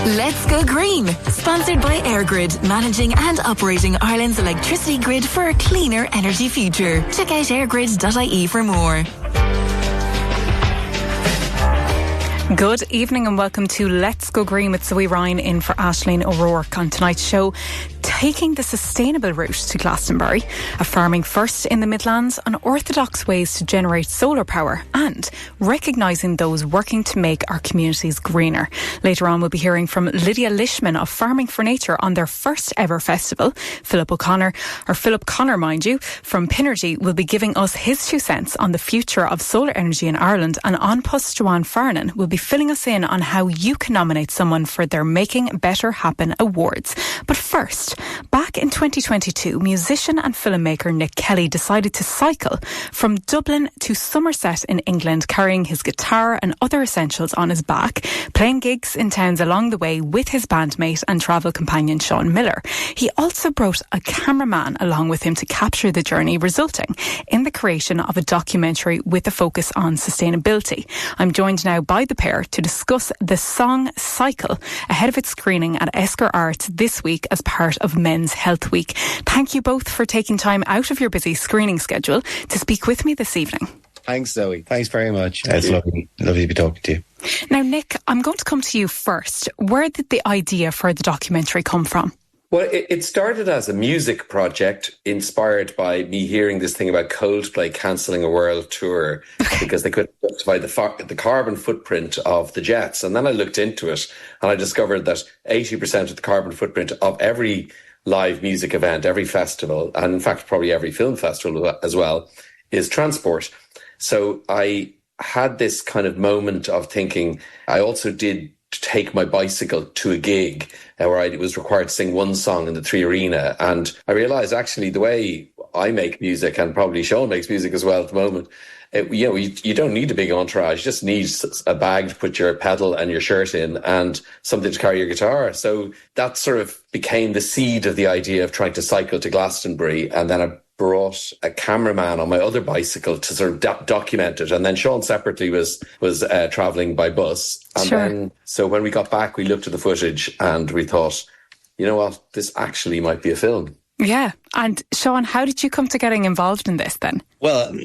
Let's Go Green, sponsored by Airgrid, managing and operating Ireland's electricity grid for a cleaner energy future. Check out airgrid.ie for more. Good evening and welcome to Let's Go Green with Zoe Ryan in for Aisling O'Rourke. On tonight's show, taking the sustainable route to Glastonbury, a farming first in the Midlands, unorthodox ways to generate solar power, and recognising those working to make our communities greener. Later on, we'll be hearing from Lydia Lishman of Farming for Nature on their first ever festival. Philip Connor, mind you, from Pinergy will be giving us his 2 cents on the future of solar energy in Ireland, and Onpus Joanne Farnon will be filling us in on how you can nominate someone for their Making Better Happen awards. But first, back in 2022, musician and filmmaker Nick Kelly decided to cycle from Dublin to Somerset in England, carrying his guitar and other essentials on his back, playing gigs in towns along the way with his bandmate and travel companion Seán Millar. He also brought a cameraman along with him to capture the journey, resulting in the creation of a documentary with a focus on sustainability. I'm joined now by the pair to discuss the song Cycle ahead of its screening at Esker Arts this week as part of Men's Health Week. Thank you both for taking time out of your busy screening schedule to speak with me this evening. Thanks, Zoe. Thanks very much. It's lovely to be talking to you. Now, Nick, I'm going to come to you first. Where did the idea for the documentary come from? Well, it started as a music project inspired by me hearing this thing about Coldplay cancelling a world tour because they couldn't justify the carbon footprint of the jets. And then I looked into it and I discovered that 80% of the carbon footprint of every live music event, every festival, and in fact probably every film festival as well, is transport. So I had this kind of moment of thinking. I also did take my bicycle to a gig where I was required to sing one song in the Three Arena. And I realised actually the way I make music, and probably Seán makes music as well at the moment, you don't need a big entourage. You just need a bag to put your pedal and your shirt in and something to carry your guitar. So that sort of became the seed of the idea of trying to cycle to Glastonbury. And then I brought a cameraman on my other bicycle to sort of document it. And then Seán separately was travelling by bus. And then, so when we got back, we looked at the footage and we thought, you know what, this actually might be a film. Yeah. And Seán, how did you come to getting involved in this then? Well,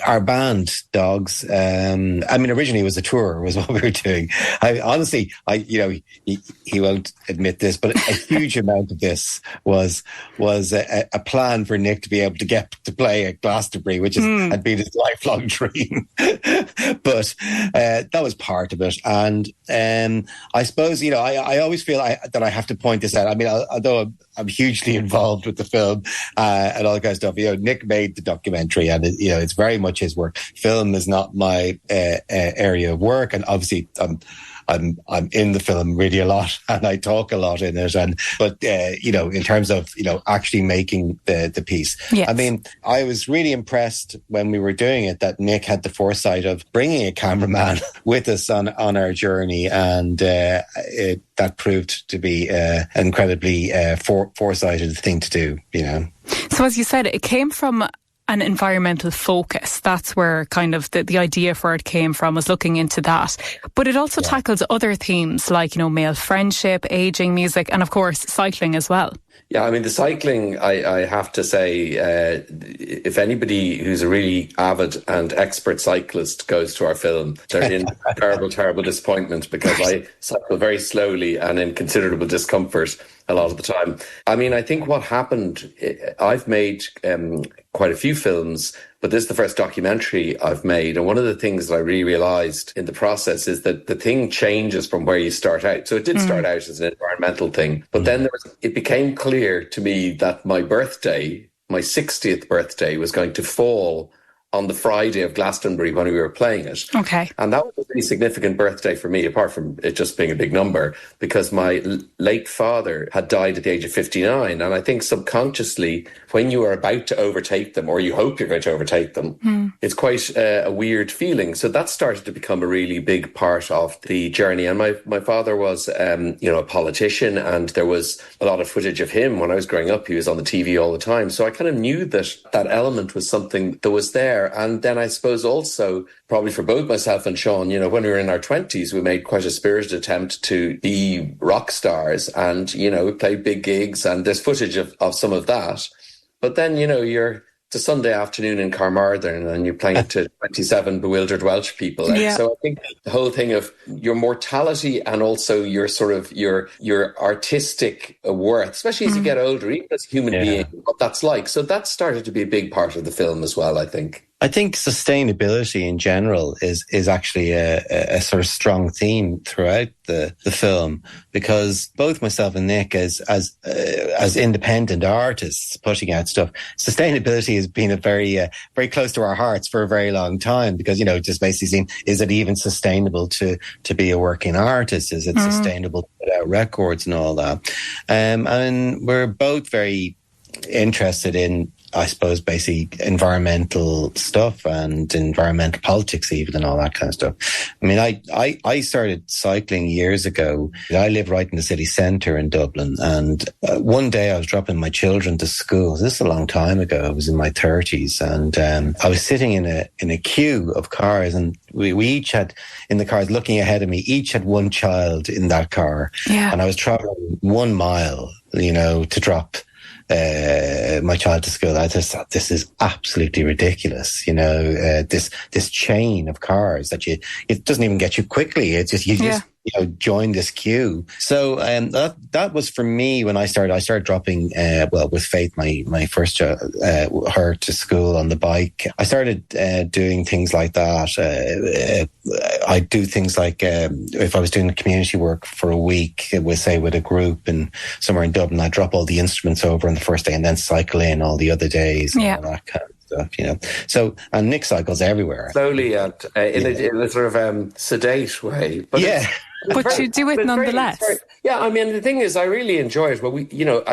our band, Dogs, originally it was a tour, was what we were doing. He won't admit this, but a huge amount of this was a plan for Nick to be able to get to play at Glastonbury, which had been his lifelong dream. But that was part of it. And I suppose, I always feel that I have to point this out. I mean, although I'm hugely involved with the film and all that kind of stuff, Nick made the documentary and it's very much his work. Film is not my area of work, and obviously I'm in the film really a lot and I talk a lot in it. But in terms of actually making the piece, yes. I mean, I was really impressed when we were doing it that Nick had the foresight of bringing a cameraman with us on our journey, and that proved to be an incredibly foresighted thing to do. So as you said, it came from an environmental focus. That's where kind of the idea for it came from, was looking into that. But it also tackles other themes like, male friendship, ageing, music, and of course, cycling as well. Yeah, I mean, the cycling, I have to say, if anybody who's a really avid and expert cyclist goes to our film, they're in terrible, terrible disappointment, because I cycle very slowly and in considerable discomfort a lot of the time. I mean, I think what happened, I've made quite a few films, but this is the first documentary I've made. And one of the things that I really realised in the process is that the thing changes from where you start out. So it did start out as an environmental thing, but then it became clear to me that my birthday, my 60th birthday, was going to fall on the Friday of Glastonbury when we were playing it. Okay. And that was a really significant birthday for me, apart from it just being a big number, because my late father had died at the age of 59. And I think subconsciously, when you are about to overtake them, or you hope you're going to overtake them, it's quite a weird feeling. So that started to become a really big part of the journey. And my father was, a politician, and there was a lot of footage of him when I was growing up. He was on the TV all the time. So I kind of knew that element was something that was there. there. And then I suppose also, probably for both myself and Seán, you know, when we were in our 20s, we made quite a spirited attempt to be rock stars and, you know, we played big gigs, and there's footage of some of that. But then, you know, it's a Sunday afternoon in Carmarthen and you're playing to 27 bewildered Welsh people. And so I think the whole thing of your mortality and also your sort of your artistic worth, especially as you get older, even as a human being, what that's like. So that started to be a big part of the film as well, I think. I think sustainability in general is actually a sort of strong theme throughout the film, because both myself and Nick, as independent artists putting out stuff, sustainability has been a very close to our hearts for a very long time, because, you know, just basically saying, is it even sustainable to be a working artist? Is it sustainable to put out records and all that? And we're both very interested in, I suppose, basically environmental stuff and environmental politics even, and all that kind of stuff. I mean, I started cycling years ago. I live right in the city centre in Dublin, and one day I was dropping my children to school. This is a long time ago. I was in my 30s, and I was sitting in a queue of cars, and we each had, in the cars looking ahead of me, each had one child in that car. Yeah. And I was travelling 1 mile, you know, to drop my child to school. I just thought, this is absolutely ridiculous. You know, this chain of cars that it doesn't even get you quickly. It's just, just, you know, join this queue. So, that was for me when I started dropping, with Faith, my first child, her to school on the bike. I started, doing things like that. I do things like, if I was doing community work for a week, with a group and somewhere in Dublin, I'd drop all the instruments over on the first day and then cycle in all the other days and all that kind of stuff, you know. So, and Nick cycles everywhere. Slowly and in a sort of sedate way. But but you do it nonetheless. Yeah, I mean, the thing is, I really enjoy it. Well, we, you know,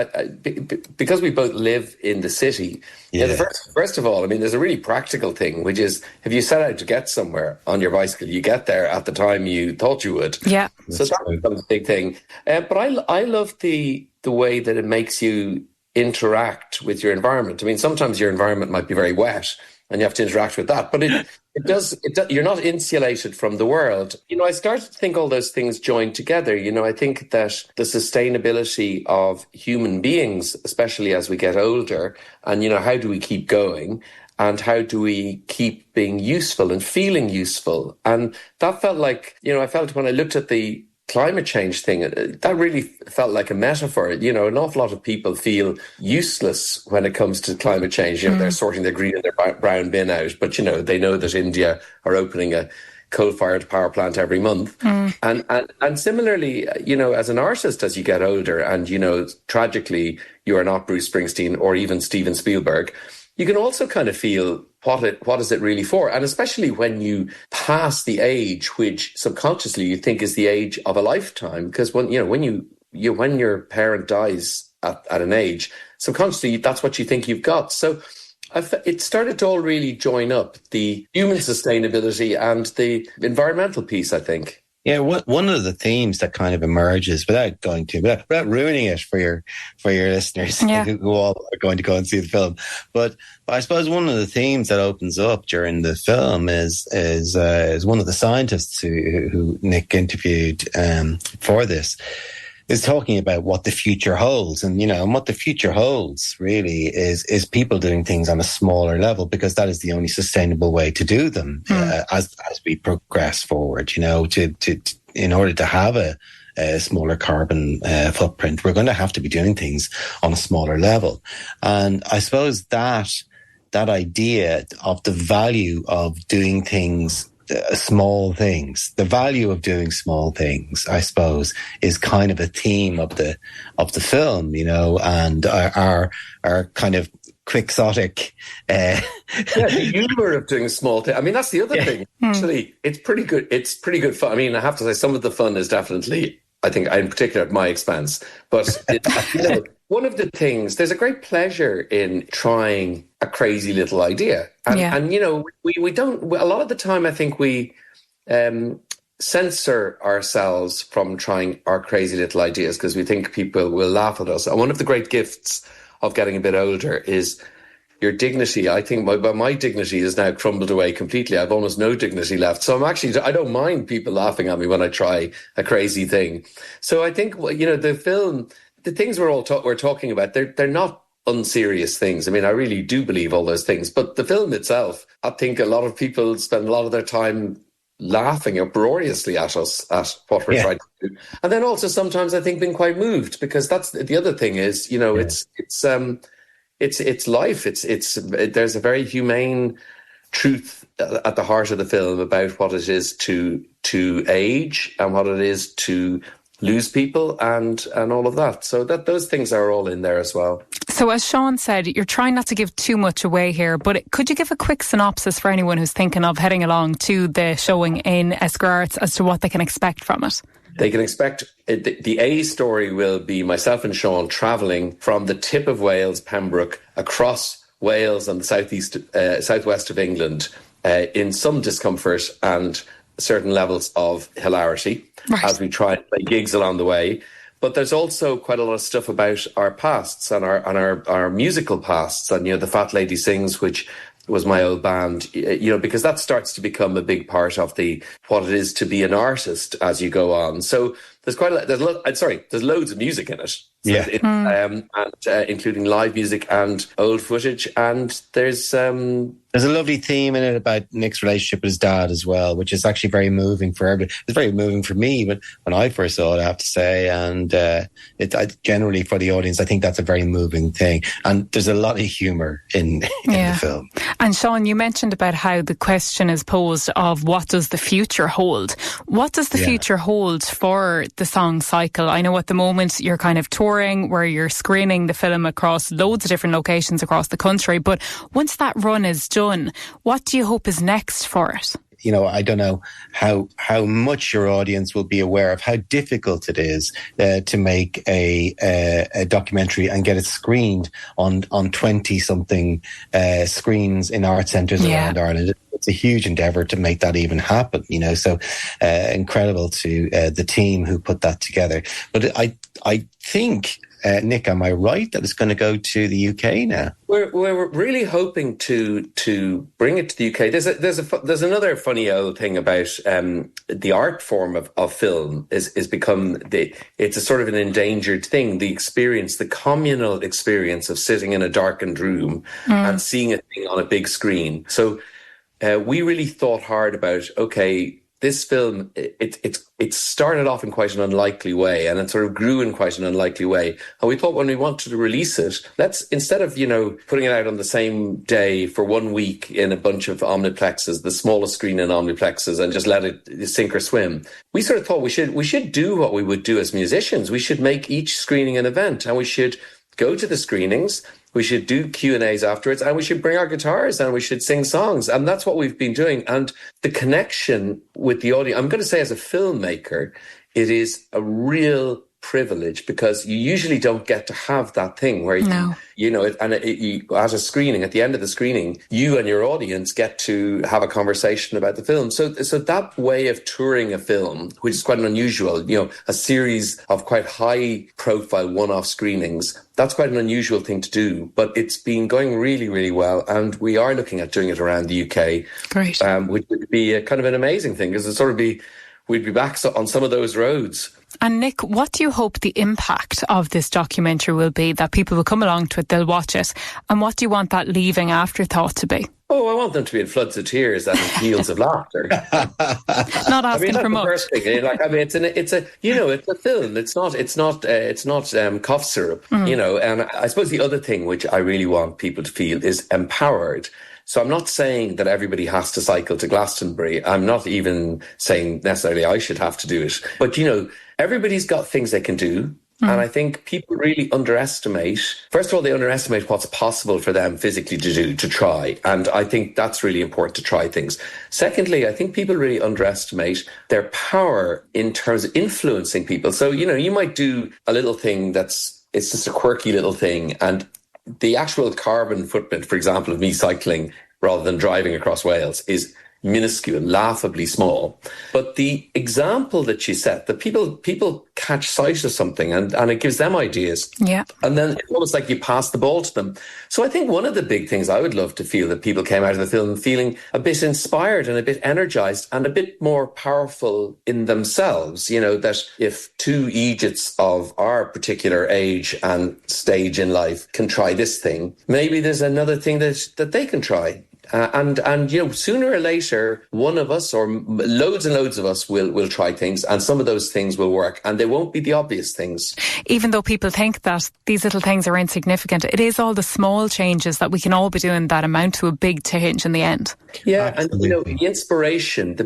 because we both live in the city. Yeah. First of all, I mean, there's a really practical thing, which is if you set out to get somewhere on your bicycle, you get there at the time you thought you would. Yeah. So that becomes a big thing. But I love the way that it makes you interact with your environment. I mean, sometimes your environment might be very wet and you have to interact with that, but it does, you're not insulated from the world. You know, I started to think all those things joined together. You know, I think that the sustainability of human beings, especially as we get older, and, you know, how do we keep going? And how do we keep being useful and feeling useful? And that felt like, you know, I felt when I looked at the climate change thing, that really felt like a metaphor. You know, an awful lot of people feel useless when it comes to climate change. You know, they're sorting their green and their brown bin out, but, you know, they know that India are opening a coal-fired power plant every month. And similarly, you know, as an artist, as you get older and, you know, tragically, you are not Bruce Springsteen or even Steven Spielberg, you can also kind of feel what is it really for? And especially when you pass the age which subconsciously you think is the age of a lifetime, because when your parent dies at an age, subconsciously that's what you think you've got. So it started to all really join up, the human sustainability and the environmental piece, I think. Yeah, one of the themes that kind of emerges, without ruining it for your listeners who all are going to go and see the film, but I suppose one of the themes that opens up during the film is one of the scientists who Nick interviewed for this, is talking about what the future holds. And, you know, and what the future holds really is people doing things on a smaller level, because that is the only sustainable way to do them as we progress forward, you know, in order to have a smaller carbon footprint, we're going to have to be doing things on a smaller level. And I suppose that idea of the value of doing things, small things, the value of doing small things, I suppose, is kind of a theme of the film, you know, and our kind of quixotic the humor of doing small things. I mean, that's the other thing. Actually, it's pretty good fun. I mean, I have to say, some of the fun is definitely, I think, in particular at my expense, but you know, one of the things, there's a great pleasure in trying a crazy little idea. And you know, we don't, a lot of the time, I think we censor ourselves from trying our crazy little ideas because we think people will laugh at us. And one of the great gifts of getting a bit older is your dignity, I think my dignity is now crumbled away completely. I've almost no dignity left. So I don't mind people laughing at me when I try a crazy thing. So I think, the film, the things we're talking about, they're not unserious things. I mean, I really do believe all those things. But the film itself, I think a lot of people spend a lot of their time laughing uproariously at us, at what we're trying to do. And then also sometimes I think being quite moved, because that's the other thing is, it's life. There's a very humane truth at the heart of the film about what it is to age and what it is to lose people and all of that. So those things are all in there as well. So as Seán said, you're trying not to give too much away here, but could you give a quick synopsis for anyone who's thinking of heading along to the showing in Esker Arts as to what they can expect from it? They can expect, the A story will be myself and Seán travelling from the tip of Wales, Pembroke, across Wales and the southwest of England in some discomfort and certain levels of hilarity as we try and play gigs along the way. But there's also quite a lot of stuff about our pasts and our musical pasts, and the Fat Lady Sings, which was my old band, because that starts to become a big part of what it is to be an artist as you go on. So there's there's loads of music in it. Including live music and old footage, and there's a lovely theme in it about Nick's relationship with his dad as well, which is actually very moving for everybody. It's very moving for me when I first saw it, I have to say, and generally for the audience, I think that's a very moving thing. And there's a lot of humour in the film. And Seán, you mentioned about how the question is posed of what does the future hold? What does the future hold for the song cycle? I know at the moment you're kind of touring where you're screening the film across loads of different locations across the country, but once that run is done, what do you hope is next for it? I don't know how much your audience will be aware of how difficult it is to make a documentary and get it screened on 20-something screens in art centres around Ireland. It's a huge endeavour to make that even happen, so incredible to the team who put that together. But I think, Nick, am I right that it's going to go to the UK now? We're really hoping to bring it to the UK. There's another funny old thing about the art form of film is become it's a sort of an endangered thing. The experience, the communal experience of sitting in a darkened room and seeing a thing on a big screen. So we really thought hard about, this film, it started off in quite an unlikely way, and it sort of grew in quite an unlikely way. And we thought when we wanted to release it, let's, instead of, putting it out on the same day for 1 week in a bunch of omniplexes, the smallest screen in omniplexes, and just let it sink or swim, we sort of thought we should do what we would do as musicians. We should make each screening an event, and we should go to the screenings. We should do Q&As afterwards, and we should bring our guitars and we should sing songs. And that's what we've been doing. And the connection with the audience, I'm going to say as a filmmaker, it is a real privilege, because you usually don't get to have that thing where you at a screening, at the end of the screening, you and your audience get to have a conversation about the film. So that way of touring a film, which is quite unusual, a series of quite high profile one-off screenings, that's quite an unusual thing to do, but it's been going really, really well. And we are looking at doing it around the UK. Great. Which would be a kind of an amazing thing, because we'd be back on some of those roads. And Nick, what do you hope the impact of this documentary will be, that people will come along to it, they'll watch it, and what do you want that leaving afterthought to be? Oh, I want them to be in floods of tears and peals of laughter. Not asking for much. First thing. It's a film. It's not cough syrup. And I suppose the other thing which I really want people to feel is empowered. So I'm not saying that everybody has to cycle to Glastonbury. I'm not even saying necessarily I should have to do it. But, everybody's got things they can do. And I think people really underestimate, first of all, they underestimate what's possible for them physically to do, to try. And I think that's really important, to try things. Secondly, I think people really underestimate their power in terms of influencing people. So, you might do a little thing it's just a quirky little thing, and the actual carbon footprint, for example, of me cycling rather than driving across Wales is minuscule, laughably small. But the example that you set, that people catch sight of something and it gives them ideas. Yeah. And then it's almost like you pass the ball to them. So I think one of the big things I would love to feel that people came out of the film feeling a bit inspired and a bit energized and a bit more powerful in themselves. You know, that if two Egypts of our particular age and stage in life can try this thing, maybe there's another thing that they can try. And you know, sooner or later, one of us or loads and loads of us will try things, and some of those things will work, and they won't be the obvious things. Even though people think that these little things are insignificant, it is all the small changes that we can all be doing that amount to a big change in the end. Yeah, Absolutely. and you know, the inspiration,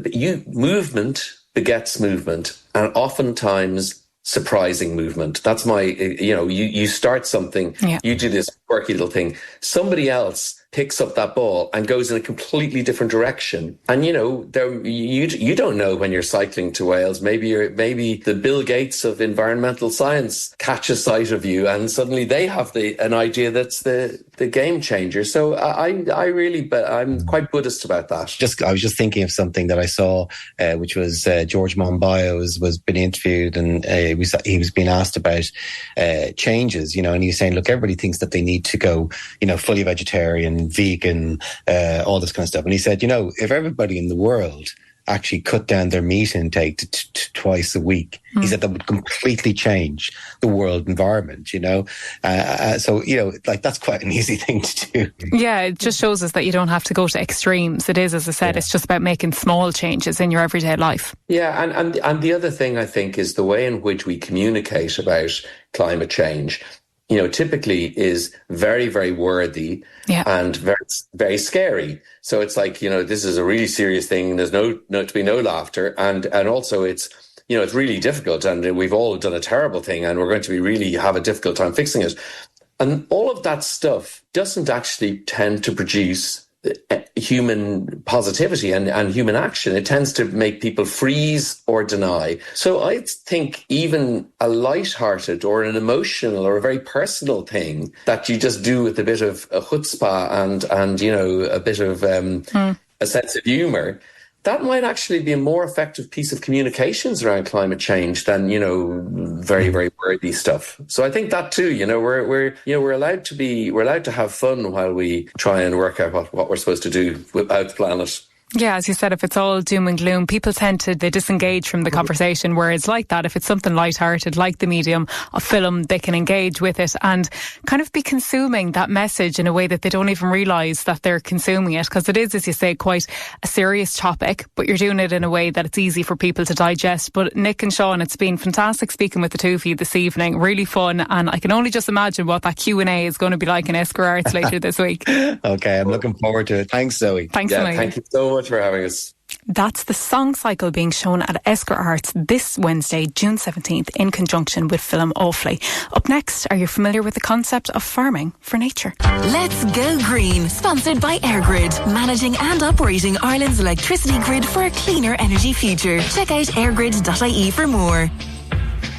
movement begets movement, and oftentimes surprising movement. That's my, you know, you start something, you do this quirky little thing, somebody else picks up that ball and goes in a completely different direction. And, you know, you don't know when you're cycling to Wales. Maybe the Bill Gates of environmental science catch a sight of you and suddenly they have an idea that's the game changer. So I'm quite Buddhist about that. I was just thinking of something that I saw, which was George Monbiot was being interviewed, and he was being asked about changes, you know, and he was saying, look, everybody thinks that they need to go, you know, fully vegetarian, vegan, all this kind of stuff. And he said, you know, if everybody in the world actually cut down their meat intake to twice a week, he said that would completely change the world environment, you know. So, you know, like that's quite an easy thing to do. Yeah, it just shows us that you don't have to go to extremes. It is, as I said, it's just about making small changes in your everyday life. Yeah, and the other thing I think is the way in which we communicate about climate change, you know, typically is very, very worthy and very, very scary. So it's like, you know, this is a really serious thing. There's to be no laughter. And also it's, you know, it's really difficult and we've all done a terrible thing and we're going to really have a difficult time fixing it. And all of that stuff doesn't actually tend to produce human positivity and human action. It tends to make people freeze or deny. So I think even a light-hearted or an emotional or a very personal thing that you just do with a bit of a chutzpah and you know, a bit of a sense of humour, that might actually be a more effective piece of communications around climate change than, you know, very, very worthy stuff. So I think that too, you know, we're allowed to have fun while we try and work out what we're supposed to do without the planet. Yeah, as you said, if it's all doom and gloom, people tend to disengage from the conversation, whereas like that, if it's something lighthearted, like the medium of film, they can engage with it and kind of be consuming that message in a way that they don't even realise that they're consuming it, because it is, as you say, quite a serious topic, but you're doing it in a way that it's easy for people to digest. But Nick and Seán, it's been fantastic speaking with the two of you this evening, really fun, and I can only just imagine what that Q&A is going to be like in Esker Arts later this week. Okay, I'm looking forward to it. Thanks, Zoe. Thanks, Zoe. Thank you so much for having us. That's the song cycle being shown at Esker Arts this Wednesday, June 17th, in conjunction with Film Awfully. Up next, are you familiar with the concept of farming for nature? Let's Go Green, sponsored by AirGrid, managing and operating Ireland's electricity grid for a cleaner energy future. Check out airgrid.ie for more.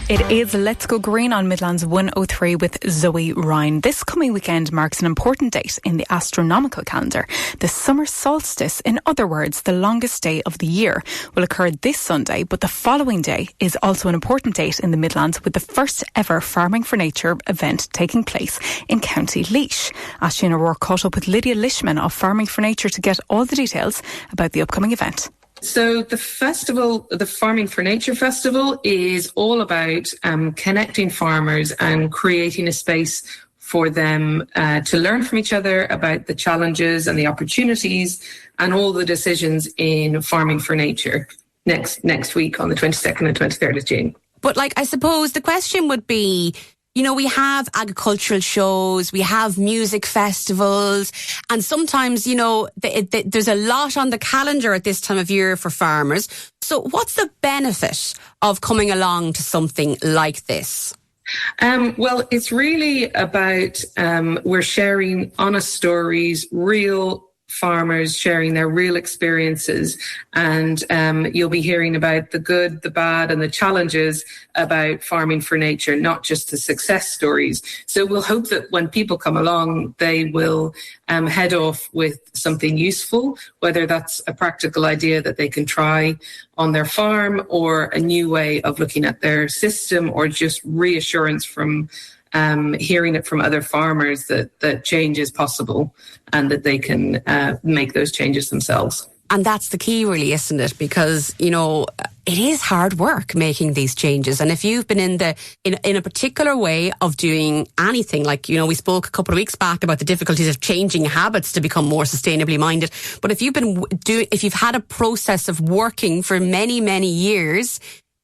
It is Let's Go Green on Midlands 103 with Zoe Ryan. This coming weekend marks an important date in the astronomical calendar. The summer solstice, in other words, the longest day of the year, will occur this Sunday, but the following day is also an important date in the Midlands with the first ever Farming for Nature event taking place in County Laois. Aisling O'Rourke caught up with Lydia Lishman of Farming for Nature to get all the details about the upcoming event. So the festival, the Farming for Nature Festival, is all about connecting farmers and creating a space for them to learn from each other about the challenges and the opportunities and all the decisions in farming for nature next week on the 22nd and 23rd of June. But I suppose the question would be, you know, we have agricultural shows, we have music festivals, and sometimes, you know, there's a lot on the calendar at this time of year for farmers. So what's the benefit of coming along to something like this? Well, it's really about we're sharing honest stories, real farmers sharing their real experiences, and you'll be hearing about the good, the bad, and the challenges about farming for nature, not just the success stories. So we'll hope that when people come along, they will head off with something useful, whether that's a practical idea that they can try on their farm, or a new way of looking at their system, or just reassurance from hearing it from other farmers that change is possible and that they can make those changes themselves. And that's the key, really, isn't it? Because, you know, it is hard work making these changes. And if you've been in a particular way of doing anything, like, you know, we spoke a couple of weeks back about the difficulties of changing habits to become more sustainably minded. But if you've had a process of working for many, many years,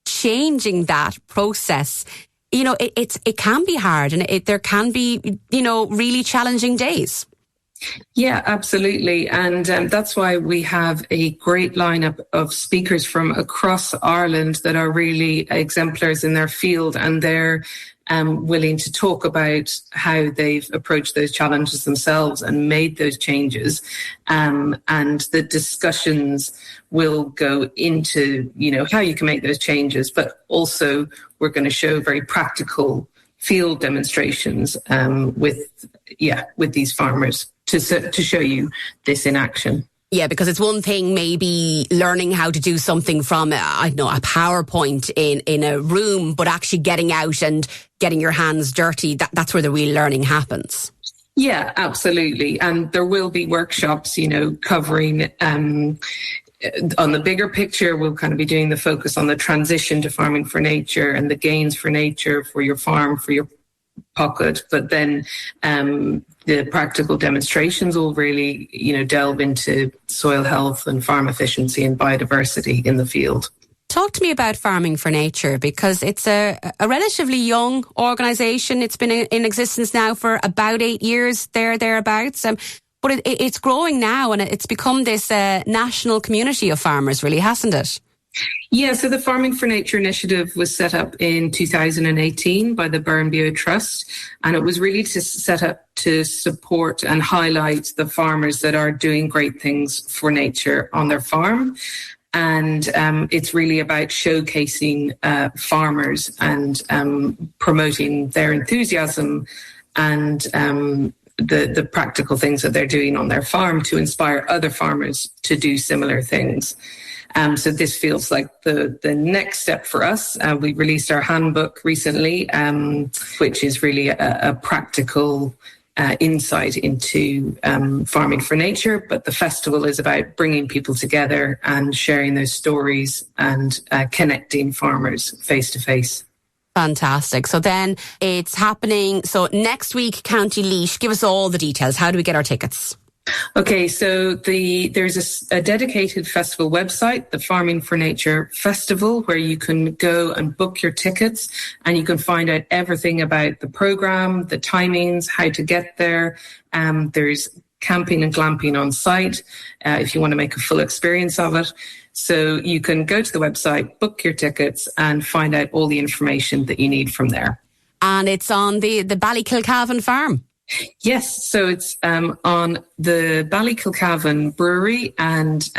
changing that process, you know, it can be hard, and there can be, you know, really challenging days. Yeah, absolutely. And that's why we have a great lineup of speakers from across Ireland that are really exemplars in their field, and they're willing to talk about how they've approached those challenges themselves and made those changes. And the discussions will go into, you know, how you can make those changes, but also we're going to show very practical field demonstrations with these farmers to show you this in action. Yeah, because it's one thing maybe learning how to do something from, a PowerPoint in a room, but actually getting out and getting your hands dirty, that's where the real learning happens. Yeah, absolutely. And there will be workshops, you know, covering on the bigger picture. We'll kind of be doing the focus on the transition to farming for nature and the gains for nature, for your farm, for your pocket. But then the practical demonstrations will really, you know, delve into soil health and farm efficiency and biodiversity in the field. Talk to me about Farming for Nature, because it's a relatively young organisation. It's been in existence now for about 8 years, thereabouts. But it's growing now, and it's become this national community of farmers, really, hasn't it? Yeah, so the Farming for Nature initiative was set up in 2018 by the Burn Bio Trust, and it was really set up to support and highlight the farmers that are doing great things for nature on their farm. And it's really about showcasing farmers and promoting their enthusiasm and the practical things that they're doing on their farm to inspire other farmers to do similar things. So this feels like the next step for us. We released our handbook recently, which is really a practical insight into farming for nature. But the festival is about bringing people together and sharing those stories and connecting farmers face to face. Fantastic. So then it's happening. So next week, County Laois. Give us all the details. How do we get our tickets? Okay, so there's a dedicated festival website, the Farming for Nature Festival, where you can go and book your tickets, and you can find out everything about the programme, the timings, how to get there. There's camping and glamping on site if you want to make a full experience of it. So you can go to the website, book your tickets, and find out all the information that you need from there. And it's on the Ballykilcavan Farm. Yes, so it's on the Ballykilcavan Brewery, and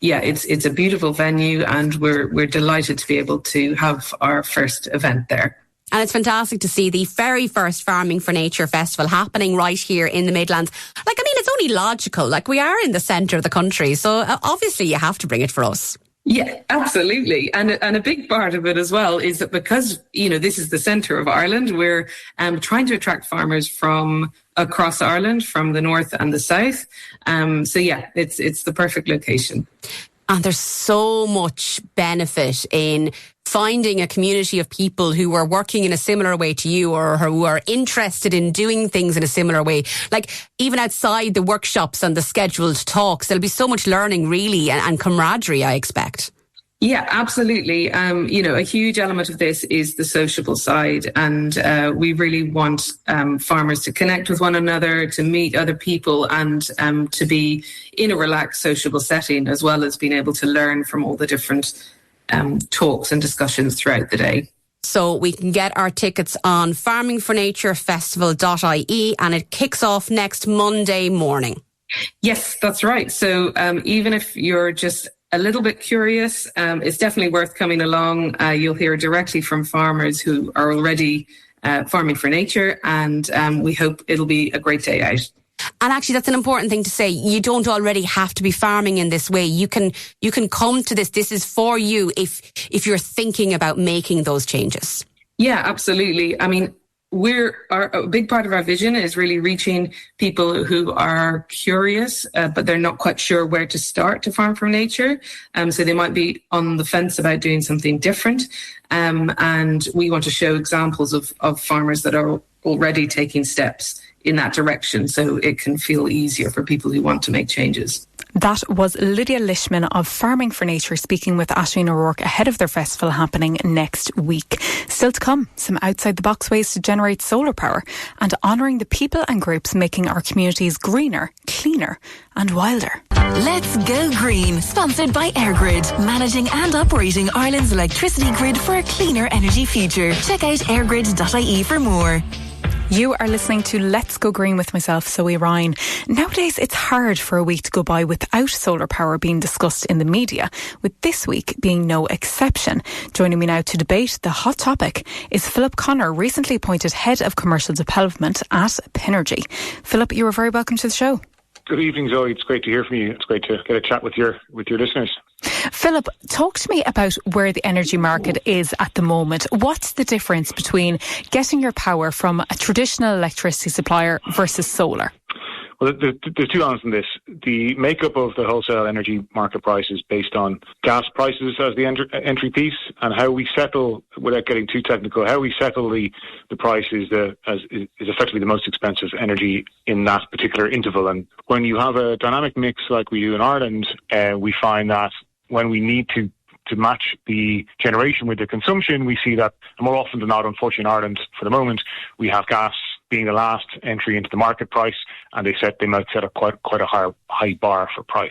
it's a beautiful venue, and we're delighted to be able to have our first event there. And it's fantastic to see the very first Farming for Nature Festival happening right here in the Midlands. Like, I mean, it's only logical. Like, we are in the centre of the country, so obviously you have to bring it for us. Yeah, absolutely. And a big part of it as well is that because, you know, this is the centre of Ireland, we're trying to attract farmers from across Ireland, from the north and the south. It's the perfect location. And there's so much benefit in finding a community of people who are working in a similar way to you, or who are interested in doing things in a similar way. Like, even outside the workshops and the scheduled talks, there'll be so much learning, really, and camaraderie, I expect. Yeah, absolutely. A huge element of this is the sociable side, and we really want farmers to connect with one another, to meet other people, and to be in a relaxed, sociable setting, as well as being able to learn from all the different talks and discussions throughout the day. So we can get our tickets on farmingfornaturefestival.ie, and it kicks off next Monday morning. Yes, that's right. So even if you're just a little bit curious, it's definitely worth coming along. You'll hear directly from farmers who are already farming for nature, and we hope it'll be a great day out. And actually, that's an important thing to say. You don't already have to be farming in this way. You can come to this. This is for you if you're thinking about making those changes. Yeah, absolutely. I mean, a big part of our vision is really reaching people who are curious, but they're not quite sure where to start to farm from nature. So they might be on the fence about doing something different. And we want to show examples of farmers that are already taking steps in that direction, so it can feel easier for people who want to make changes. That was Lydia Lishman of Farming for Nature speaking with Aisling O'Rourke ahead of their festival happening next week. Still to come, some outside-the-box ways to generate solar power and honouring the people and groups making our communities greener, cleaner and wilder. Let's go green, sponsored by EirGrid, managing and operating Ireland's electricity grid for a cleaner energy future. Check out airgrid.ie for more. You are listening to Let's Go Green with myself, Zoe Ryan. Nowadays, it's hard for a week to go by without solar power being discussed in the media, with this week being no exception. Joining me now to debate the hot topic is Philip Connor, recently appointed Head of Commercial Development at Pinergy. Philip, you are very welcome to the show. Good evening, Zoe. It's great to hear from you. It's great to get a chat with your listeners. Philip, talk to me about where the energy market is at the moment. What's the difference between getting your power from a traditional electricity supplier versus solar? Well, there's two answers in this. The makeup of the wholesale energy market price is based on gas prices as the entry piece, and how we settle, without getting too technical, how we settle the price is effectively the most expensive energy in that particular interval. And when you have a dynamic mix like we do in Ireland, we find that when we need to match the generation with the consumption, we see that more often than not, unfortunately in Ireland for the moment, we have gas being the last entry into the market price, and they might set up quite a high bar for price.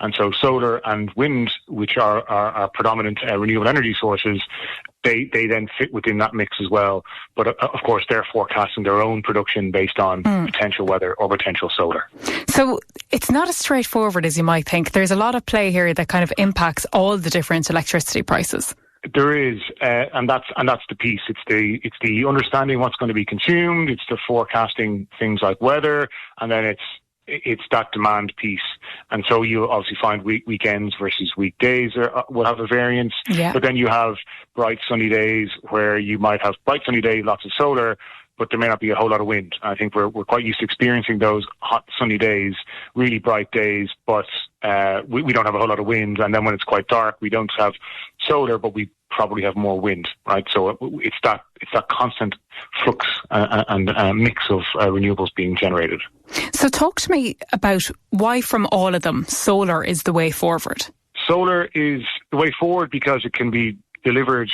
And so solar and wind, which are predominant renewable energy sources, they then fit within that mix as well. But of course, they're forecasting their own production based on potential weather or potential solar. So it's not as straightforward as you might think. There's a lot of play here that kind of impacts all the different electricity prices. There is, and that's the piece. It's the understanding what's going to be consumed. It's the forecasting things like weather, and then it's that demand piece. And so you obviously find weekends versus weekdays will have a variance. Yeah. But then you have bright sunny days where you might have bright sunny days, lots of solar, but there may not be a whole lot of wind. I think we're quite used to experiencing those hot sunny days, really bright days, but we don't have a whole lot of wind. And then when it's quite dark, we don't have solar, but we probably have more wind, right? So it's that constant flux and mix of renewables being generated. So talk to me about why from all of them, solar is the way forward. Solar is the way forward because it can be delivered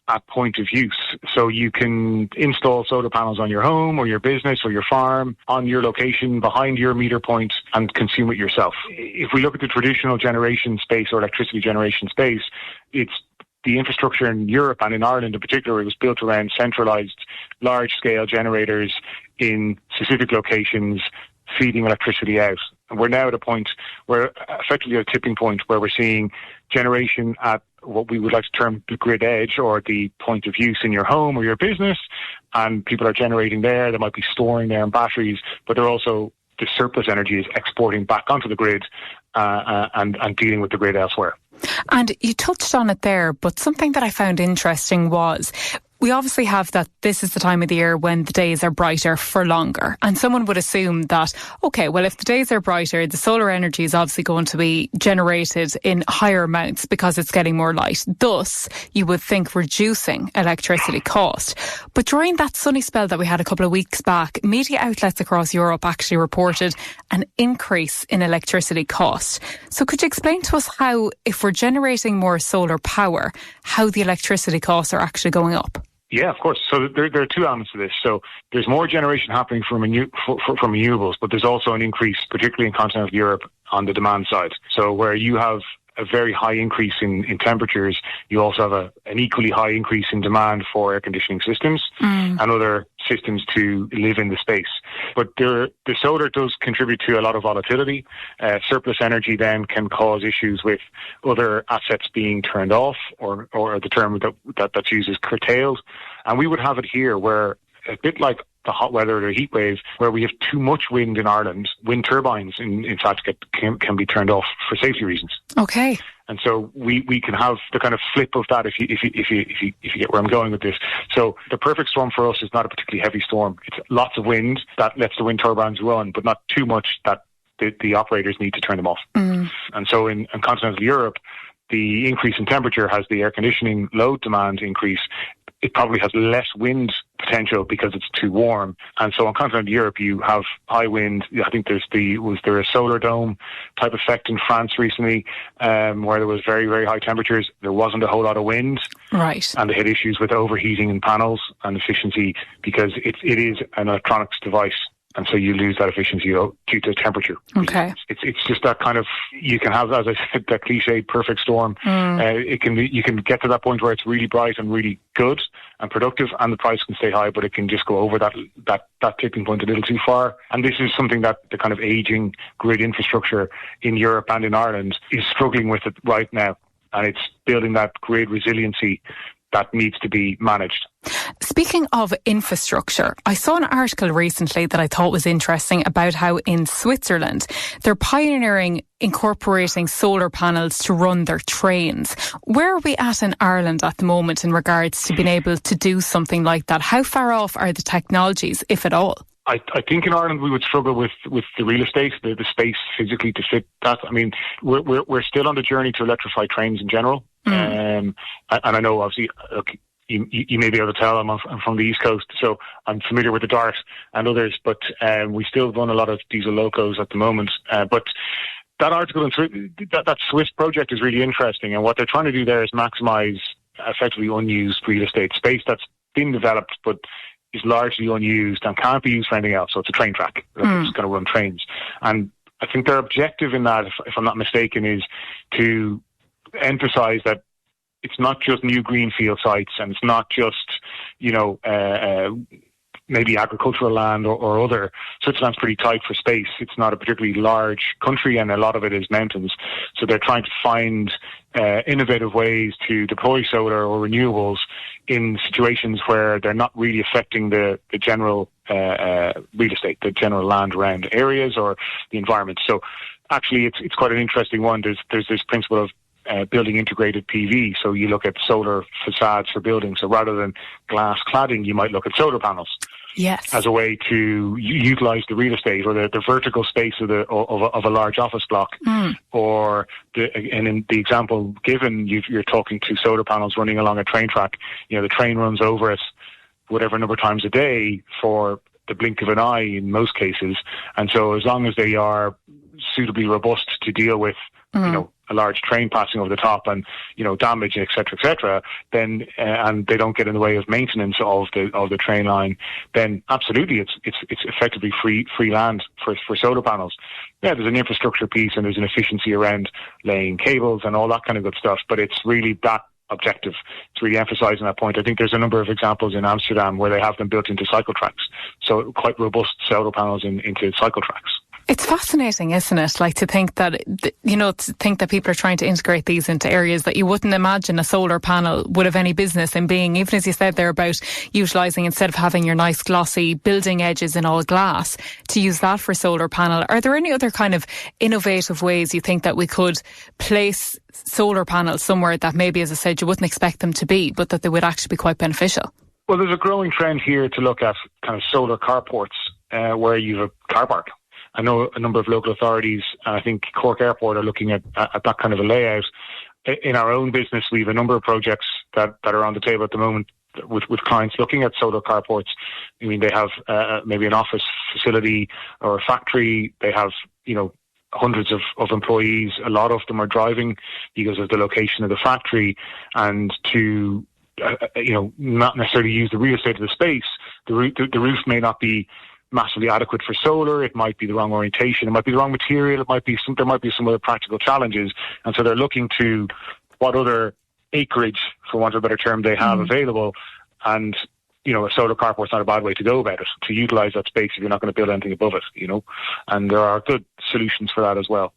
at point of use. So you can install solar panels on your home or your business or your farm on your location behind your meter point and consume it yourself. If we look at the traditional generation space or electricity generation space, it's the infrastructure in Europe and in Ireland in particular, it was built around centralised large-scale generators in specific locations feeding electricity out. And we're now at a point where, effectively a tipping point, where we're seeing generation at what we would like to term the grid edge, or the point of use in your home or your business, and people are generating there. They might be storing there in batteries, but they're also, the surplus energy is exporting back onto the grid and dealing with the grid elsewhere. And you touched on it there, but something that I found interesting was we obviously have that this is the time of the year when the days are brighter for longer. And someone would assume that, okay, well, if the days are brighter, the solar energy is obviously going to be generated in higher amounts because it's getting more light. Thus, you would think reducing electricity cost. But during that sunny spell that we had a couple of weeks back, media outlets across Europe actually reported an increase in electricity cost. So could you explain to us how, if we're generating more solar power, how the electricity costs are actually going up? Yeah, of course. So there are two elements to this. So there's more generation happening from renewables, but there's also an increase, particularly in continental Europe, on the demand side. So where you have a very high increase in temperatures, you also have an equally high increase in demand for air conditioning systems and other systems to live in the space. But the solar does contribute to a lot of volatility. Surplus energy then can cause issues with other assets being turned off, or the term that's used is curtailed. And we would have it here where, a bit like the hot weather or the heat wave, where we have too much wind in Ireland, wind turbines in fact can be turned off for safety reasons. Okay. And so we can have the kind of flip of that if you get where I'm going with this. So the perfect storm for us is not a particularly heavy storm. It's lots of wind that lets the wind turbines run, but not too much that the operators need to turn them off. And so in continental Europe, the increase in temperature has the air conditioning load demand increase. It probably has less wind potential because it's too warm. And so on continental Europe, you have high wind. I think was there a solar dome type effect in France recently, where there was very, very high temperatures. There wasn't a whole lot of wind. Right. And they had issues with overheating in panels and efficiency because it is an electronics device. And so you lose that efficiency due to temperature. Okay. It's just that kind of, you can have, as I said, that cliched perfect storm. You can get to that point where it's really bright and really good and productive, and the price can stay high, but it can just go over that tipping point a little too far. And this is something that the kind of aging grid infrastructure in Europe and in Ireland is struggling with it right now. And it's building that grid resiliency that needs to be managed. Speaking of infrastructure, I saw an article recently that I thought was interesting about how in Switzerland they're pioneering incorporating solar panels to run their trains. Where are we at in Ireland at the moment in regards to being able to do something like that? How far off are the technologies, if at all? I think in Ireland we would struggle with the real estate, the space physically to fit that. I mean, we're still on the journey to electrify trains in general. And I know, obviously, you may be able to tell I'm from the East Coast, so I'm familiar with the Dart and others, but we still run a lot of diesel locos at the moment. But that article, that Swiss project is really interesting, and what they're trying to do there is maximise effectively unused real estate space that's been developed, but is largely unused and can't be used for anything else. So it's a train track that's going to run trains. And I think their objective in that, if I'm not mistaken, is to emphasise that it's not just new greenfield sites, and it's not just, maybe agricultural land or other. Switzerland's pretty tight for space. It's not a particularly large country, and a lot of it is mountains. So they're trying to find innovative ways to deploy solar or renewables in situations where they're not really affecting the general real estate, the general land around areas or the environment. So actually, it's quite an interesting one. There's this principle of building integrated PV. So you look at solar facades for buildings. So rather than glass cladding, you might look at solar panels. Yes. As a way to utilise the real estate or the vertical space of a large office block, and in the example given, you're talking to solar panels running along a train track. The train runs over it whatever number of times a day for the blink of an eye in most cases, and so as long as they are suitably robust to deal with a large train passing over the top and damage, etc., then and they don't get in the way of maintenance of the train line, then absolutely it's effectively free land for solar panels. Yeah, there's an infrastructure piece and there's an efficiency around laying cables and all that kind of good stuff, but it's really that objective. It's really emphasising that point. I think there's a number of examples in Amsterdam where they have them built into cycle tracks, so quite robust solar panels into cycle tracks. It's fascinating, isn't it? Like to think that, people are trying to integrate these into areas that you wouldn't imagine a solar panel would have any business in being. Even as you said there about utilising, instead of having your nice glossy building edges in all glass, to use that for solar panel. Are there any other kind of innovative ways you think that we could place solar panels somewhere that maybe, as I said, you wouldn't expect them to be, but that they would actually be quite beneficial? Well, there's a growing trend here to look at kind of solar carports where you have a car park. I know a number of local authorities, I think Cork Airport, are looking at that kind of a layout. In our own business, we have a number of projects that are on the table at the moment with clients looking at solar carports. I mean, they have maybe an office facility or a factory. They have, hundreds of employees. A lot of them are driving because of the location of the factory, and to not necessarily use the real estate of the space. The roof may not be massively adequate for solar. It might be the wrong orientation. It might be the wrong material. There might be some other practical challenges. And so they're looking to what other acreage, for want of a better term, they have available. And a solar carport's not a bad way to go about it, to utilise that space if you're not going to build anything above it, and there are good solutions for that as well.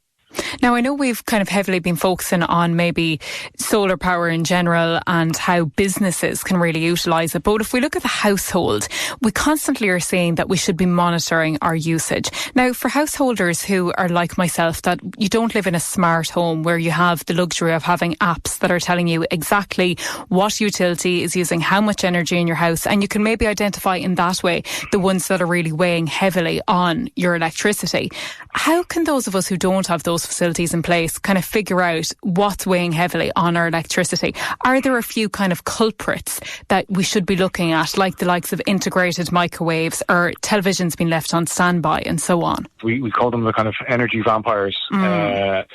Now, I know we've kind of heavily been focusing on maybe solar power in general and how businesses can really utilise it. But if we look at the household, we constantly are saying that we should be monitoring our usage. Now, for householders who are like myself, that you don't live in a smart home where you have the luxury of having apps that are telling you exactly what utility is using how much energy in your house, and you can maybe identify in that way the ones that are really weighing heavily on your electricity. How can those of us who don't have those facilities in place kind of figure out what's weighing heavily on our electricity? Are there a few kind of culprits that we should be looking at, like the likes of integrated microwaves or televisions being left on standby and so on? We call them the kind of energy vampires. I'd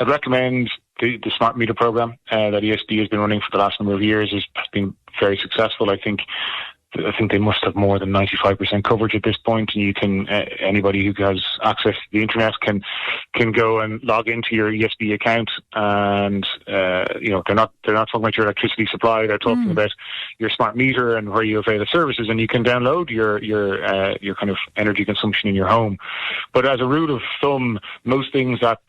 recommend the smart meter program that ESB has been running for the last number of years has been very successful. I think they must have more than 95% coverage at this point, and you can anybody who has access to the internet can go and log into your ESB account, and they're not talking about your electricity supply. They're talking about your smart meter and where you avail the services, and you can download your kind of energy consumption in your home. But as a rule of thumb, most things that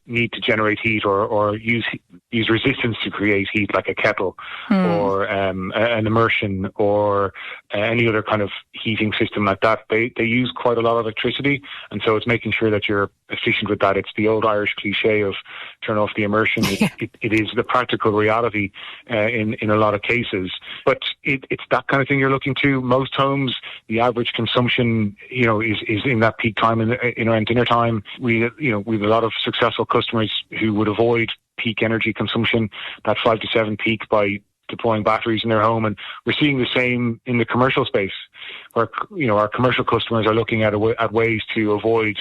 need to generate heat or use resistance to create heat, like a kettle or an immersion or any other kind of heating system like that, they use quite a lot of electricity, and so it's making sure that you're efficient with that. It's the old Irish cliche of turn off the immersion. It is the practical reality in a lot of cases, but it's that kind of thing you're looking to. Most homes, the average consumption is in that peak time in around dinner time. We have a lot of successful customers who would avoid peak energy consumption, that 5 to 7 peak, by deploying batteries in their home. And we're seeing the same in the commercial space, where our commercial customers are looking at ways to avoid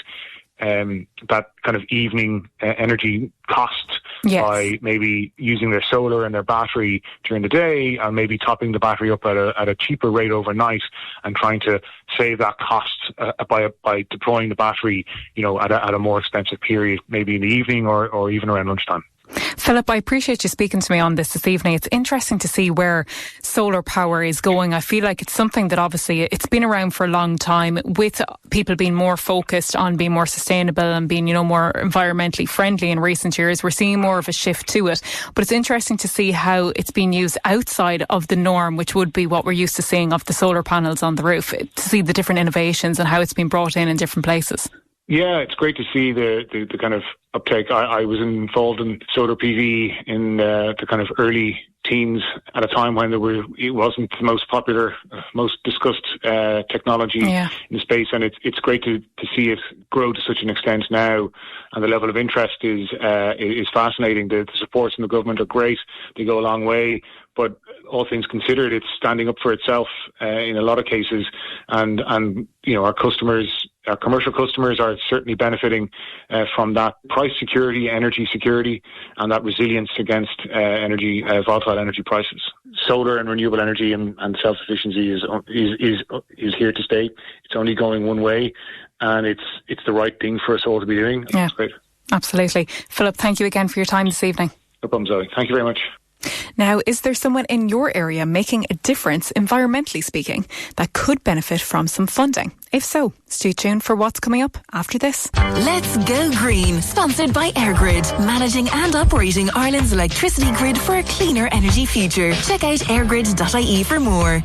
that kind of evening energy cost by maybe using their solar and their battery during the day, and maybe topping the battery up at a cheaper rate overnight, and trying to save that cost by deploying the battery at a more expensive period, maybe in the evening or even around lunchtime. Philip, I appreciate you speaking to me on this evening. It's interesting to see where solar power is going. I feel like it's something that obviously it's been around for a long time, with people being more focused on being more sustainable and being, more environmentally friendly in recent years. We're seeing more of a shift to it. But it's interesting to see how it's being used outside of the norm, which would be what we're used to seeing of the solar panels on the roof, to see the different innovations and how it's been brought in different places. Yeah, it's great to see the kind of uptake. I was involved in solar PV in the kind of early teens, at a time when it wasn't the most popular, most discussed technology in the space, and it's great to see it grow to such an extent now, and the level of interest is fascinating. The supports from the government are great; they go a long way. But all things considered, it's standing up for itself in a lot of cases, and our customers, our commercial customers, are certainly benefiting from that price security, energy security, and that resilience against volatile energy prices. Solar and renewable energy and self-sufficiency is here to stay. It's only going one way, and it's the right thing for us all to be doing. Yeah, that's great. Absolutely. Philip, thank you again for your time this evening. No problem, Zoe. Thank you very much. Now, is there someone in your area making a difference, environmentally speaking, that could benefit from some funding? If so, stay tuned for what's coming up after this. Let's Go Green, sponsored by EirGrid, managing and operating Ireland's electricity grid for a cleaner energy future. Check out airgrid.ie for more.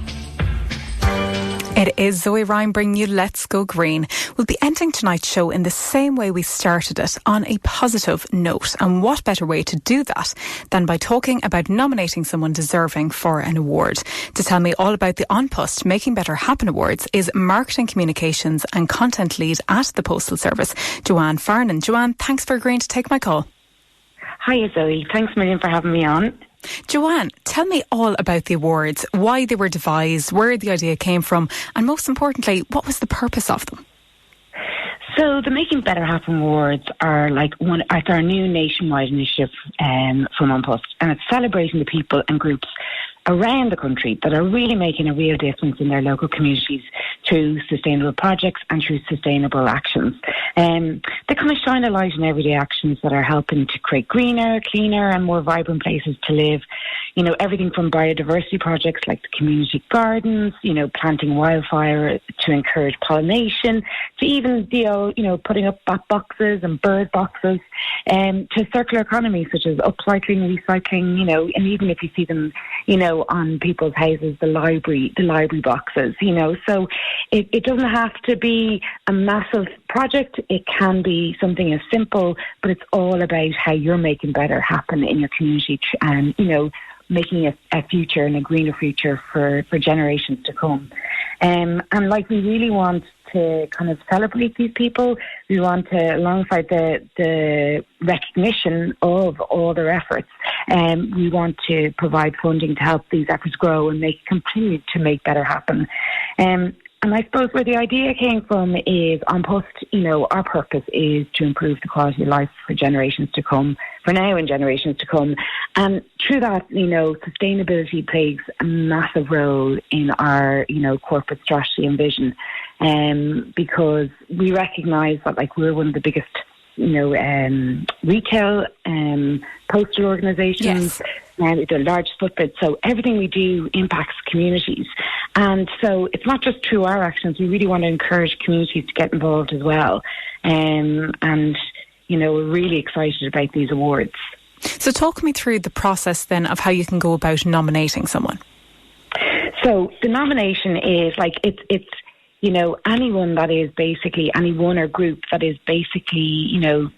It is Zoe Ryan bringing you Let's Go Green. We'll be ending tonight's show in the same way we started it, on a positive note. And what better way to do that than by talking about nominating someone deserving for an award. To tell me all about the On Post Making Better Happen Awards is Marketing Communications and Content Lead at the Postal Service, Joanne Farnon. Joanne, thanks for agreeing to take my call. Hiya Zoe, thanks a million for having me on. Joanne, tell me all about the awards, why they were devised, where the idea came from, and most importantly, what was the purpose of them? So the Making Better Happen Awards are it's our new nationwide initiative from On Post, and it's celebrating the people and groups around the country that are really making a real difference in their local communities through sustainable projects and through sustainable actions. They kind of shine a light on everyday actions that are helping to create greener, cleaner and more vibrant places to live. You know, everything from biodiversity projects like the community gardens, you know, planting wildfire to encourage pollination, to even, putting up bat boxes and bird boxes, to circular economy such as upcycling, recycling, you know, and even if you see them, you know, on people's houses, the library boxes, you know. So it doesn't have to be a massive project. It can be something as simple, but it's all about how you're making better happen in your community and, you know, making a future and a greener future for generations to come. And like, we really want to kind of celebrate these people. We want to, alongside the recognition of all their efforts, we want to provide funding to help these efforts grow and continue to make better happen. And I suppose where the idea came from is, on Post, you know, our purpose is to improve the quality of life for generations to come, for now and generations to come. And through that, you know, sustainability plays a massive role in our, you know, corporate strategy and vision, because we recognise that, like, we're one of the biggest, you know, retail postal organisations. Yes. With the large footprint, so everything we do impacts communities. And so it's not just through our actions, we really want to encourage communities to get involved as well. And, you know, we're really excited about these awards. So talk me through the process then of how you can go about nominating someone. So the nomination is like, it's you know, anyone that is basically, anyone or group that is basically, you know,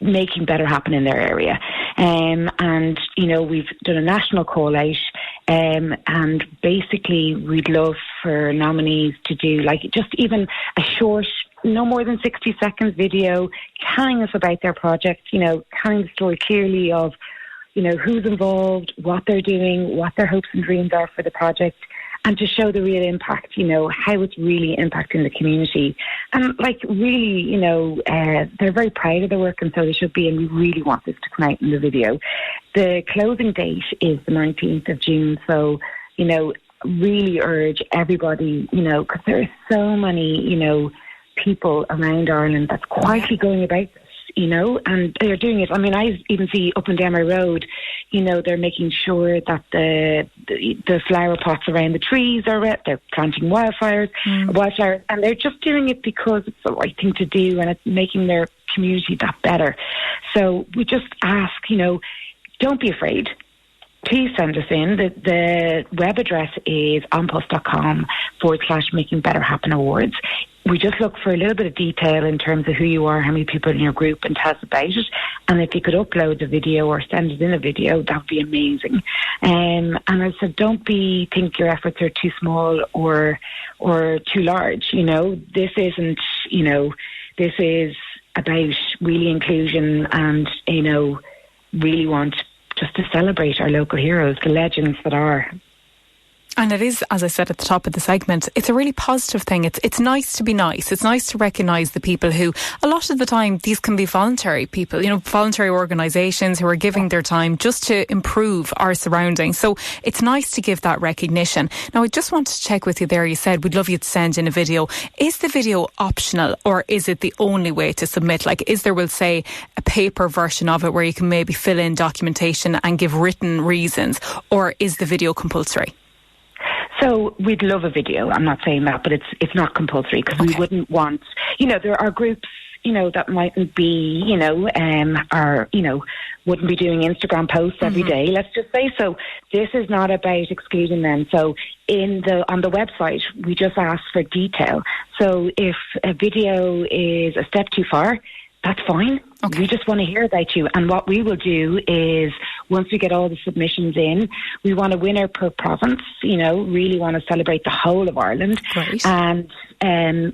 making better happen in their area. And, you know, we've done a national call out, and basically we'd love for nominees to do, like, just even a short, no more than 60 seconds video telling us about their project, you know, telling the story clearly of, you know, who's involved, what they're doing, what their hopes and dreams are for the project, and to show the real impact, you know, how it's really impacting the community. And, like, really, you know, they're very proud of their work, and so they should be, and we really want this to come out in the video. The closing date is the 19th of June, so, you know, really urge everybody, you know, because there are so many, you know, people around Ireland that's quietly going about this, you know, and they're doing it. I mean, I even see up and down my road, you know, they're making sure that the flower pots around the trees are wet. They're planting wildflowers, and they're just doing it because it's the right thing to do, and it's making their community that better. So we just ask, you know, don't be afraid. Please send us in. The web address is onpost.com/Making Better Happen Awards. We just look for a little bit of detail in terms of who you are, how many people in your group, and tell us about it. And if you could upload the video or send it in a video, that would be amazing. And I said, don't think your efforts are too small or too large. You know, this isn't, you know, this is about really inclusion, and, you know, really want just to celebrate our local heroes, the legends that are. And it is, as I said at the top of the segment, it's a really positive thing. It's nice to be nice. It's nice to recognise the people who, a lot of the time, these can be voluntary people, you know, voluntary organisations who are giving their time just to improve our surroundings. So it's nice to give that recognition. Now, I just wanted to check with you there. You said we'd love you to send in a video. Is the video optional, or is it the only way to submit? Like, is there, we'll say, a paper version of it where you can maybe fill in documentation and give written reasons, or is the video compulsory? So we'd love a video. I'm not saying that, but it's not compulsory, because we wouldn't want, you know, there are groups, you know, that mightn't be, you know, or, you know, wouldn't be doing Instagram posts every day, let's just say. So this is not about excluding them. So on the website, we just ask for detail. So if a video is a step too far, that's fine. Okay. We just want to hear about you. And what we will do is, once we get all the submissions in, we want a winner per province, you know, really want to celebrate the whole of Ireland. Right. And,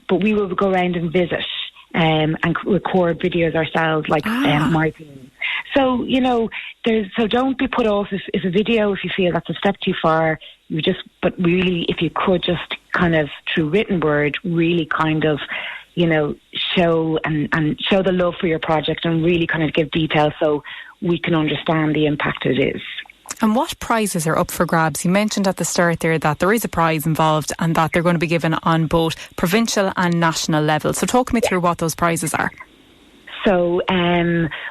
but we will go around and visit and record videos ourselves, like my team. So, you know, so don't be put off if a video, if you feel that's a step too far, but really, if you could just kind of, through written word, really kind of, you know, show the love for your project, and really kind of give detail so we can understand the impact it is. And what prizes are up for grabs? You mentioned at the start there that there is a prize involved and that they're going to be given on both provincial and national level. So talk me through what those prizes are. So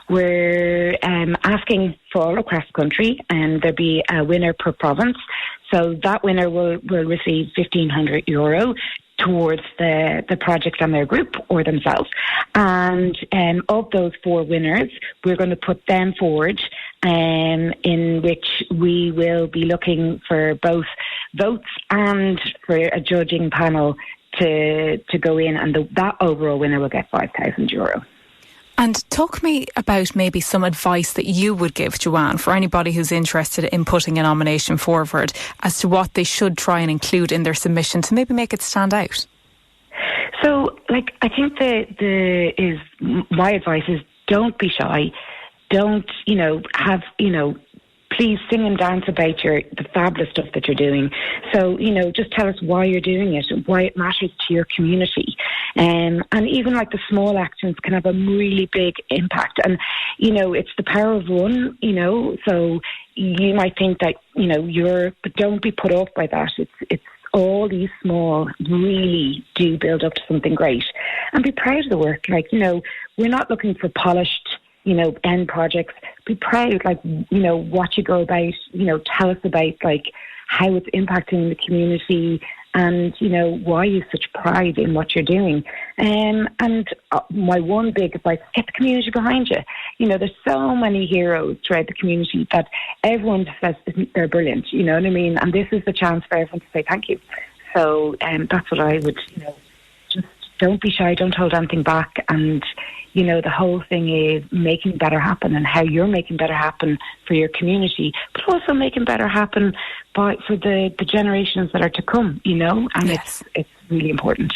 we're asking for all across the country, and there'll be a winner per province. So that winner will receive €1,500 towards the project and their group or themselves. And of those 4 winners, we're going to put them forward, in which we will be looking for both votes and for a judging panel to go in, and that overall winner will get €5,000. And talk me about maybe some advice that you would give, Joanne, for anybody who's interested in putting a nomination forward as to what they should try and include in their submission to maybe make it stand out. So, I think my advice is don't be shy. Don't, please sing and dance about the fabulous stuff that you're doing. So, just tell us why you're doing it, why it matters to your community. And even the small actions can have a really big impact. And, it's the power of one, so you might think that, but don't be put off by that. It's all these small really do build up to something great. And be proud of the work. We're not looking for polished, end projects. Be proud, what you go about, tell us about, how it's impacting the community and, why you have such pride in what you're doing. And my one big advice, get the community behind you. There's so many heroes throughout the community that everyone says they're brilliant, you know what I mean? And this is the chance for everyone to say thank you. So that's what I would, just don't be shy, don't hold anything back. And, the whole thing is making better happen, and how you're making better happen for your community, but also making better happen for the generations that are to come, and yes. It's really important.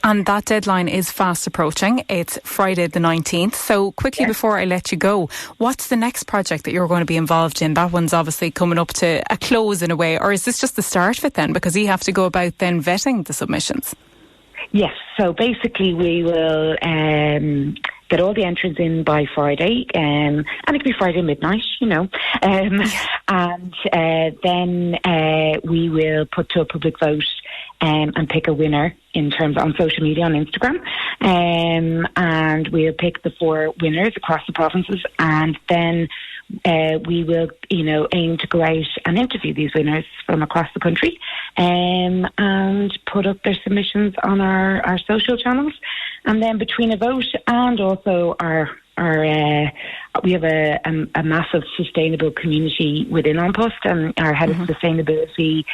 And that deadline is fast approaching. It's Friday the 19th. So quickly, before I let you go, what's the next project that you're going to be involved in? That one's obviously coming up to a close in a way, or is this just the start of it then? Because you have to go about then vetting the submissions. Yes, so basically we will get all the entries in by Friday, and it could be Friday midnight, and then we will put to a public vote and pick a winner in terms on social media, on Instagram, and we'll pick the 4 winners across the provinces, and then we will, aim to go out and interview these winners from across the country, and put up their submissions on our social channels. And then between a vote and also we have a massive sustainable community within An Post, and our head of sustainability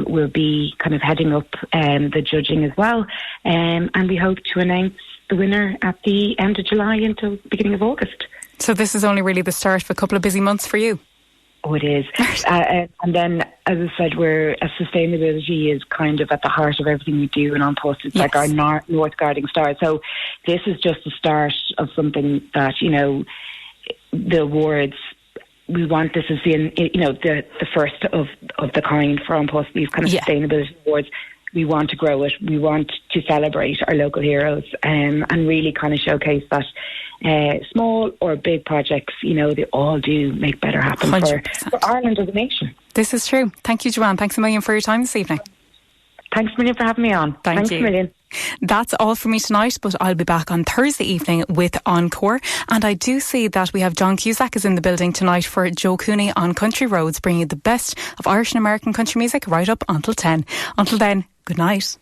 will be kind of heading up the judging as well, and we hope to announce the winner at the end of July until the beginning of August. So this is only really the start of a couple of busy months for you. Oh, it is. And then, as I said, sustainability is kind of at the heart of everything we do in An Post. It's like our North Guiding Star. So this is just the start of something that, the awards, we want this as the first of the kind for An Post, these kind of sustainability awards. We want to grow it. We want to celebrate our local heroes, and really kind of showcase that small or big projects, they all do make better happen for Ireland as a nation. This is true. Thank you, Joanne. Thanks a million for your time this evening. Thanks a million for having me on. Thanks a million. That's all for me tonight, but I'll be back on Thursday evening with Encore. And I do see that we have John Cusack is in the building tonight for Joe Cooney on Country Roads, bringing you the best of Irish and American country music right up until 10. Until then, good night.